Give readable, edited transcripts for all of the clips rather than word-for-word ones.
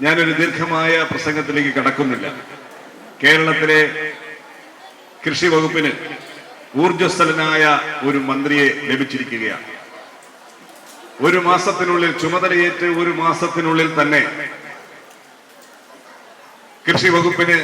ഞാനൊരു ദീർഘമായ പ്രസംഗത്തിലേക്ക് കടക്കുന്നില്ല. കേരളത്തിലെ കൃഷി വകുപ്പിന് ഊർജ്ജസ്വലനായ ഒരു മന്ത്രിയെ ലഭിച്ചിരിക്കുകയാണ്. ഒരു മാസത്തിനുള്ളിൽ ചുമതലയേറ്റ് ഒരു മാസത്തിനുള്ളിൽ തന്നെ കൃഷി വകുപ്പിന്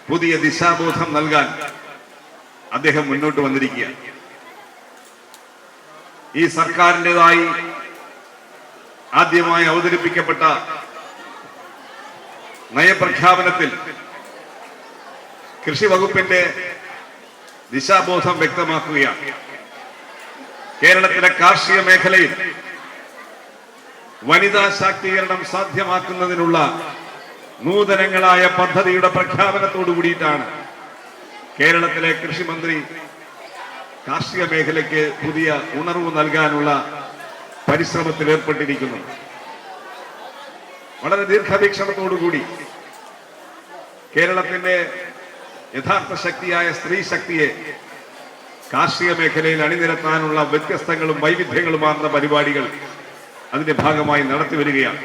പുതിയ ദിശാബോധം നൽകാൻ അദ്ദേഹം മുന്നോട്ട് വന്നിരിക്കുകയാണ്. ഈ സർക്കാരിൻ്റെതായി ആദ്യമായി അവതരിപ്പിക്കപ്പെട്ട നയപ്രഖ്യാപനത്തിൽ കൃഷി വകുപ്പിന്റെ ദിശാബോധം വ്യക്തമാക്കുകയാണ്. കേരളത്തിലെ കാർഷിക മേഖലയിൽ വനിതാ ശാക്തീകരണം സാധ്യമാക്കുന്നതിനുള്ള നൂതനങ്ങളായ പദ്ധതിയുടെ പ്രഖ്യാപനത്തോടു കൂടിയിട്ടാണ് കേരളത്തിലെ കൃഷിമന്ത്രി കാർഷിക മേഖലയ്ക്ക് പുതിയ ഉണർവ് നൽകാനുള്ള പരിശ്രമത്തിൽ ഏർപ്പെട്ടിരിക്കുന്നത്. വളരെ ദീർഘവീക്ഷണത്തോടുകൂടി കേരളത്തിന്റെ യഥാർത്ഥ ശക്തിയായ സ്ത്രീ ശക്തിയെ കാർഷിക മേഖലയിൽ അണിനിരത്താനുള്ള വ്യത്യസ്തങ്ങളും വൈവിധ്യങ്ങളുമാർന്ന പരിപാടികൾ അതിന്റെ ഭാഗമായി നടത്തിവരികയാണ്.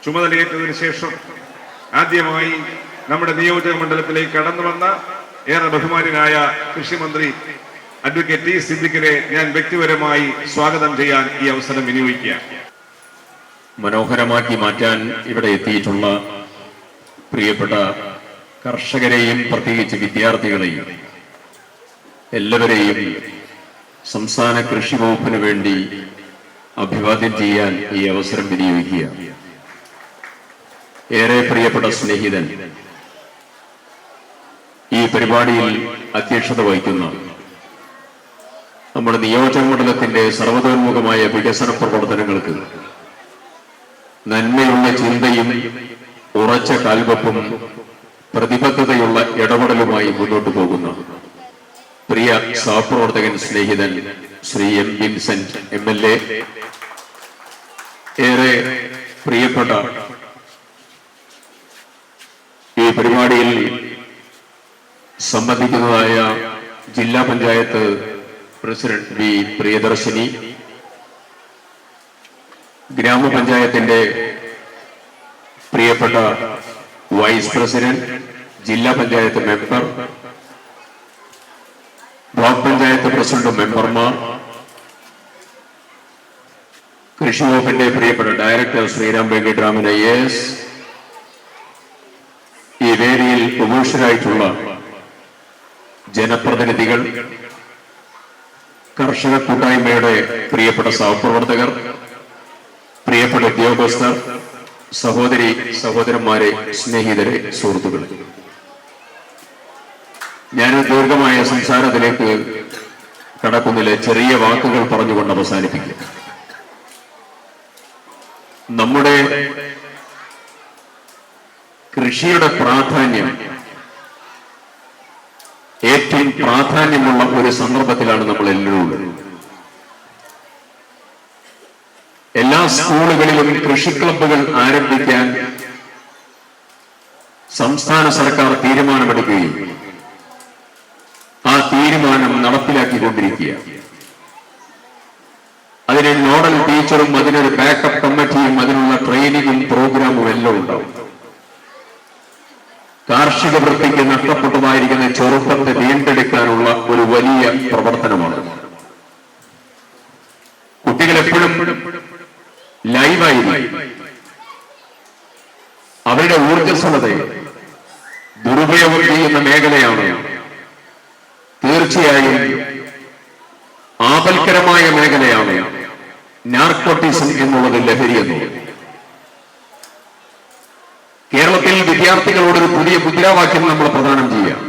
ചുമതലയേറ്റതിനു ശേഷം ആദ്യമായി നമ്മുടെ നിയോജക മണ്ഡലത്തിലേക്ക് കടന്നു വന്ന ഏറെ ബഹുമാന്യനായ കൃഷിമന്ത്രി അഡ്വക്കേറ്റ് ടി സിദ്ദിഖിനെ ഞാൻ വ്യക്തിപരമായി സ്വാഗതം ചെയ്യാൻ ഈ അവസരം വിനിയോഗിക്കുക. മനോഹരമാക്കി മാറ്റാൻ ഇവിടെ എത്തിയിട്ടുള്ള പ്രിയപ്പെട്ട കർഷകരെയും പ്രത്യേകിച്ച് വിദ്യാർത്ഥികളെയും എല്ലാവരെയും സംസ്ഥാന കൃഷി വകുപ്പിന് വേണ്ടി അഭിവാദ്യം ചെയ്യാൻ ഈ അവസരം വിനിയോഗിക്കുക. ഏറെ പ്രിയപ്പെട്ട സ്നേഹിതൻ ഈ പരിപാടിയിൽ അധ്യക്ഷത വഹിക്കുന്ന നമ്മുടെ നിയോജക മണ്ഡലത്തിന്റെ സർവതോന്മുഖമായ വികസന പ്രവർത്തനങ്ങൾക്ക് നന്മയുള്ള ചിന്തയും ഉറച്ച കാൽവെപ്പും പ്രതിബദ്ധതയുള്ള ഇടപെടലുമായി മുന്നോട്ട് പോകുന്ന പ്രിയ സഹപ്രവർത്തകൻ സ്നേഹിതൻ ശ്രീ എം വിൻസെന്റ് MLA, ഏറെ പ്രിയപ്പെട്ട ഈ പരിപാടിയിൽ സംബന്ധിക്കുന്നതായ ജില്ലാ പഞ്ചായത്ത് പ്രസിഡന്റ് വി പ്രിയദർശിനി, ഗ്രാമപഞ്ചായത്തിന്റെ പ്രിയപ്പെട്ട വൈസ് പ്രസിഡന്റ്, ജില്ലാ panchayat member, block panchayat president മെമ്പർമാർ, കൃഷി വകുപ്പിന്റെ പ്രിയപ്പെട്ട ഡയറക്ടർ ശ്രീരാം വെങ്കിട്ടരാമൻ IAS, ഈ വേദിയിൽ ഉപേക്ഷരായിട്ടുള്ള ജനപ്രതിനിധികൾ, കർഷക കൂട്ടായ്മയുടെ പ്രിയപ്പെട്ട സഹപ്രവർത്തകർ, പ്രിയപ്പെട്ട ഉദ്യോഗസ്ഥർ, സഹോദരി സഹോദരന്മാരെ, സ്നേഹിതരെ, സുഹൃത്തുക്കളെ, ഞാൻ ദീർഘമായ സംസാരത്തിലേക്ക് കടക്കുന്നില്ല. ചെറിയ വാക്കുകൾ പറഞ്ഞുകൊണ്ട് അവസാനിപ്പിക്കും. നമ്മുടെ കൃഷിയുടെ പ്രാധാന്യം ഏറ്റവും പ്രാധാന്യമുള്ള ഒരു സന്ദർഭത്തിലാണ് നമ്മൾ എല്ലാവരും. എല്ലാ സ്കൂളുകളിലും കൃഷി ക്ലബ്ബുകൾ ആരംഭിക്കാൻ സംസ്ഥാന സർക്കാർ തീരുമാനമെടുക്കുകയും ആ തീരുമാനം നടപ്പിലാക്കിക്കൊണ്ടിരിക്കുകയാണ്. അതിന് നോഡൽ ടീച്ചറും അതിനൊരു ബാക്കപ്പ് കമ്മിറ്റിയും അതിനുള്ള ട്രെയിനിങ്ങും പ്രോഗ്രാമും എല്ലാം ഉണ്ടാവും. കാർഷിക വൃത്തിക്ക് നഷ്ടപ്പെട്ടതായിരിക്കുന്ന ചെറുപ്പത്തെ വീണ്ടെടുക്കാനുള്ള ഒരു വലിയ പ്രവർത്തനമാണ്. കുട്ടികൾ എപ്പോഴും ലൈവായി അവരുടെ ഊർജ്ജസ്വലതയെ ദുരുപയോഗം ചെയ്യുന്ന മേഖലയാണ് തീർച്ചയായും ആപൽക്കരമായ മേഖലയാണ് നാർക്കോട്ടിസം എന്നുള്ളത്, ലഹരി എന്നുള്ളത്. കേരളത്തിൽ വിദ്യാർത്ഥികളോടൊരു പുതിയ മുദ്രാവാക്യം നമ്മൾ പ്രദാനം ചെയ്യാം.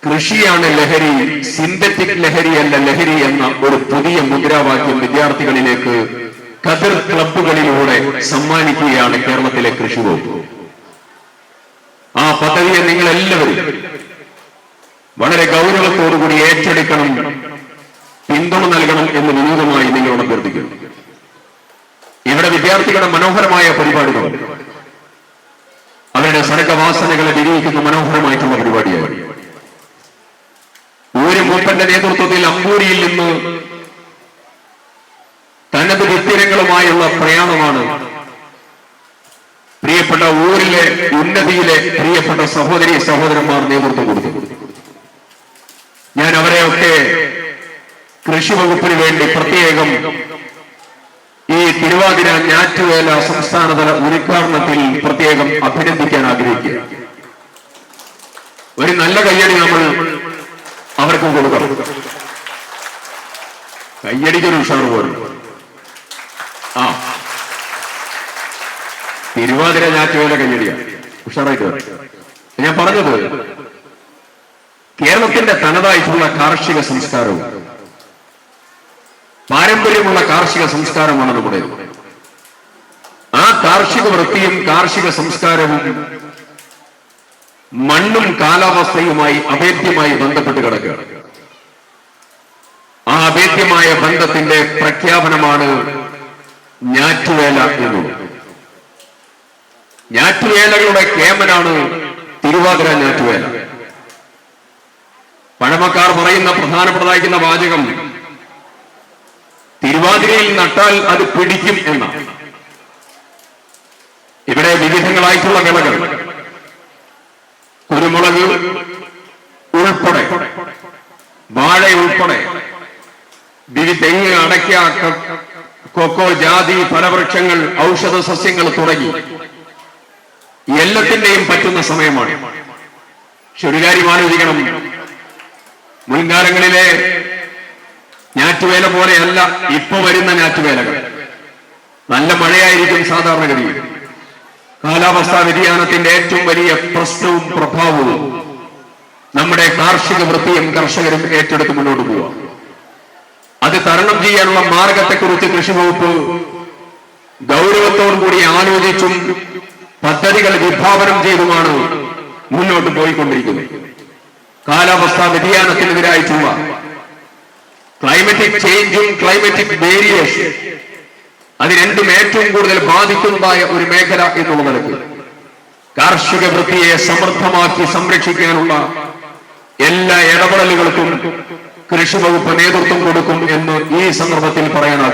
കൃഷിയാണ് ലഹരി, സിന്തറ്റിക് ലഹരിയല്ല ലഹരി എന്ന ഒരു പുതിയ മുദ്രാവാക്യം വിദ്യാർത്ഥികളിലേക്ക് കതിർ ക്ലബ്ബുകളിലൂടെ സമ്മാനിക്കുകയാണ് കേരളത്തിലെ കൃഷി വകുപ്പ്. ആ പദ്ധതിയെ നിങ്ങളെല്ലാവരും വളരെ ഗൗരവത്തോടുകൂടി ഏറ്റെടുക്കണം, പിന്തുണ നൽകണം എന്ന് വിനീതമായി നിങ്ങളോട് അഭ്യർത്ഥിക്കുന്നു. ഇവിടെ വിദ്യാർത്ഥികളുടെ മനോഹരമായ പരിപാടികൾ, അവരുടെ സർഗവാസനകളെ വിരിയിക്കുന്ന മനോഹരമായിട്ടുള്ള പരിപാടിയാണ്. ഊര് മൂപ്പന്റെ നേതൃത്വത്തിൽ അമ്പൂരിയിൽ നിന്ന് തനത് വ്യക്തിരങ്ങളുമായുള്ള പ്രയാണമാണ് ഞങ്ങളുടെ ഊരിലെ ഉന്നതിയിലെ പ്രിയപ്പെട്ട സഹോദരി സഹോദരന്മാർ നേതൃത്വം കൊടുത്തു. ഞാൻ അവരെയൊക്കെ കൃഷി വകുപ്പിന് വേണ്ടി പ്രത്യേകം ഈ തിരുവാതിര ഞാറ്റുവേല സംസ്ഥാനതല ഉദ്ഘാടനത്തിൽ പ്രത്യേകം അഭിനന്ദിക്കാൻ ആഗ്രഹിക്കുക. ഒരു നല്ല കയ്യടി നമ്മൾ അവർക്ക് കൊടുക്കണം. കയ്യടിക്കൊരു ഉഷാറ് പോലും. തിരുവാതിര ഞാറ്റുവേല കയ്യടിയാണ്, ഉഷാറായിട്ട്. ഞാൻ പറഞ്ഞത് കേരളത്തിന്റെ തനതായിട്ടുള്ള കാർഷിക സംസ്കാരവും പാരമ്പര്യമുള്ള കാർഷിക സംസ്കാരമാണ് നമ്മുടെ. ആ കാർഷിക വൃത്തിയും കാർഷിക സംസ്കാരവും മണ്ണും കാലാവസ്ഥയുമായി അഭേദ്യമായി ബന്ധപ്പെട്ട് കിടക്കുകയാണ്. ആ അഭേദ്യമായ ബന്ധത്തിന്റെ പ്രഖ്യാപനമാണ് ഞാറ്റുവേല എന്നുള്ളത്. ഞാറ്റുവേലകളുടെ കേമനാണ് തിരുവാതിര ഞാറ്റുവേല. പഴമക്കാർ പറയുന്ന പ്രധാനപ്പെട്ടതായിരിക്കുന്ന വാചകം തിരുവാതിരയിൽ നട്ടാൽ അത് പിടിക്കും എന്നാണ്. ഇവിടെ വിവിധങ്ങളായിട്ടുള്ള വിളകൾ, കുരുമുളക് ഉൾപ്പെടെ, വാഴ ഉൾപ്പെടെ, തെങ്ങ്, അടയ്ക്ക, കൊക്കോ, ജാതി, ഫലവൃക്ഷങ്ങൾ, ഔഷധ സസ്യങ്ങൾ തുടങ്ങി എല്ലാത്തിന്റെയും പറ്റുന്ന സമയമാണ്. പക്ഷെ ഒരു കാര്യം ആലോചിക്കണം, മുൻകാലങ്ങളിലെ ഞാറ്റുവേല പോലെയല്ല ഇപ്പൊ വരുന്ന ഞാറ്റുവേലകൾ. നല്ല മഴയായിരിക്കും സാധാരണഗതിയിൽ. കാലാവസ്ഥാ വ്യതിയാനത്തിന്റെ ഏറ്റവും വലിയ പ്രശ്നവും പ്രഭാവവും നമ്മുടെ കാർഷിക വൃത്തിയും കർഷകരും ഏറ്റെടുത്ത് മുന്നോട്ട് പോവുക. അത് തരണം ചെയ്യാനുള്ള മാർഗത്തെക്കുറിച്ച് കൃഷി വകുപ്പ് ഗൗരവത്തോടുകൂടി ആലോചിച്ചും പദ്ധതികൾ വിഭാവനം ചെയ്തുമാണ് മുന്നോട്ട് പോയിക്കൊണ്ടിരിക്കുന്നത്. കാലാവസ്ഥാ വ്യതിയാനത്തിനെതിരായിട്ടുള്ള ക്ലൈമറ്റിക് ചേഞ്ചും ക്ലൈമറ്റിക് വേരിയേഷൻ, അത് രണ്ടും ഏറ്റവും കൂടുതൽ ബാധിക്കുന്നതായ ഒരു മേഖല എന്നുള്ള നിലയ്ക്ക് കാർഷിക വൃത്തിയെ സമൃദ്ധമാക്കി സംരക്ഷിക്കാനുള്ള എല്ലാ ഇടപെടലുകൾക്കും കൃഷി വകുപ്പ് നേതൃത്വം കൊടുക്കും എന്ന് ഈ സന്ദർഭത്തിൽ പറയാനാകും.